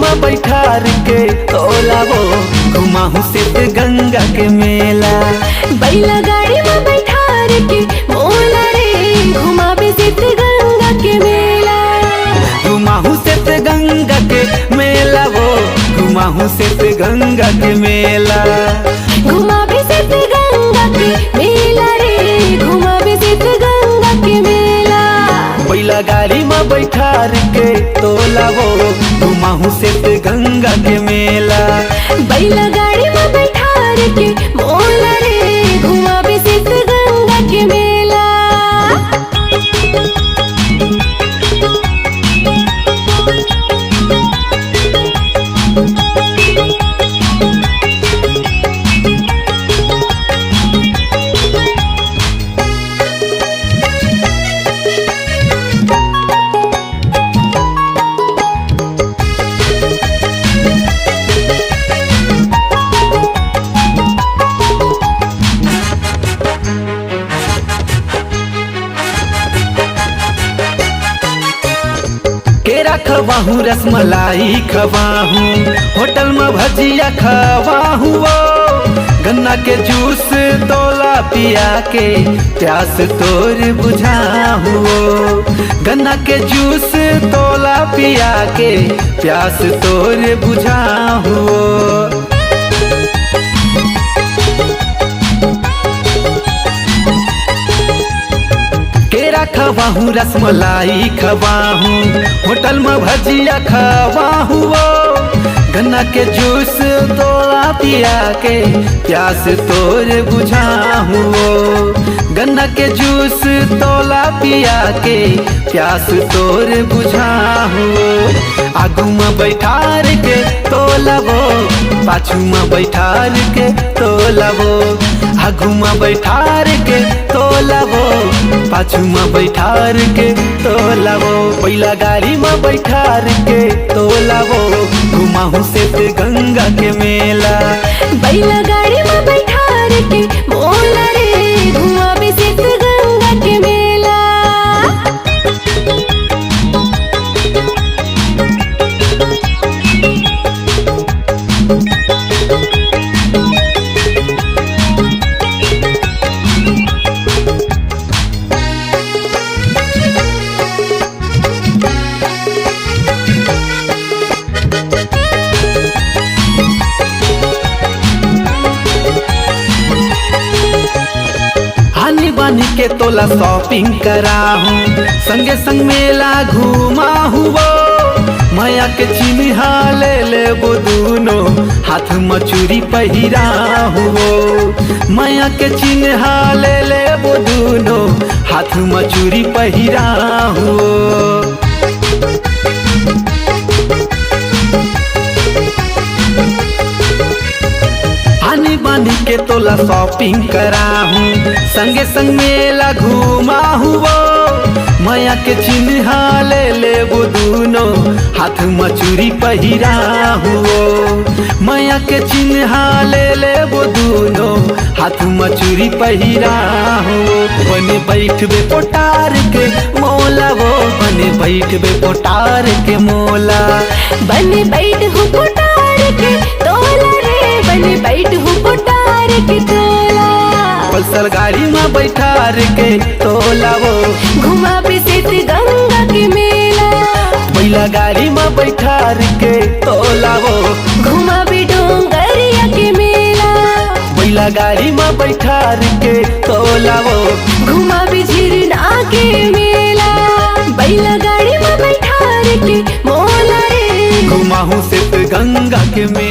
में बैठार के तोलावो घुमाहू से गंगा के मेला। बैला गाड़ी में बैठार के मोला रे घुमावे से गंगा के मेला। घुमाहू से गंगा के मेला वो घुमाहू से गंगा के मेला। घुमावे से गंगा के मेला रे घुमावे से गंगा के मेला। बैला गाड़ी में बैठार के तोलावो घुमाहू से गंगा के मेला। बैला गाड़ी में बैठार के मोला रे घुमावे से गंगा के मेला। केरा खवाहू रसमलाई खवाहू होटल में भजिया खवाहू गन्ना के जूस तोला पिया के प्यास तोर बुझाहू। गन्ना के जूस तोला पिया के प्यास तोर बुझाहू। केरा खवाहू रसमलाई खवाहू होटल में भजिया खवाहू गन्ना के जूस तोला पिया के प्यास तोर बुझाहू। गन्ना के जूस तोला पिया के प्यास तोर बुझाहू। आगू में बैठार के तोलावो पाछू में बैठार के तोलावो। आगू में बैठार के तोलावो पाछू में बैठार के तोलावो। बैला गाड़ी में बैठार के तोलावो घुमाहू से गंगा के मेला। बैला गाड़ी में बैठार के मोला रे घुमावे से गंगा के मेला। बानी के तोला शॉपिंग कराहू संगे संग मेला घुमाहू माया के चिन्हा ले लेबो दूनो हाथ में चूड़ी पहिराहू। माया के चिन्हा ले लेबो दूनो हाथ में चूड़ी पहिराहू। बानी के तोला शॉपिंग कराहू संगे संग मेला घुमाहू माया के चिन्हा ले लेबो दूनो हाथ में चूड़ी पहिराहू। माया के चिन्हा ले लेबो दूनो हाथ में चूड़ी पहिराहू। बने बैठबे पोटार के मोला वो बने बैठबे पोटार के मोला। बने बैठ हूँ पोटार के तोला रे बने बैठ हूँ पोटार के तोला। पल्सर गाड़ी में बैठार के तोलावो घुमावे से गंगा के मेला। बैला गाड़ी में बैठार के तोलावो घुमावे डोंगरिया के मेला। बैला गाड़ी में बैठार के तोलावो घुमावे झिरना के मेला। बैला गाड़ी में बैठार के मोला रे घुमाहू से गंगा के मेला।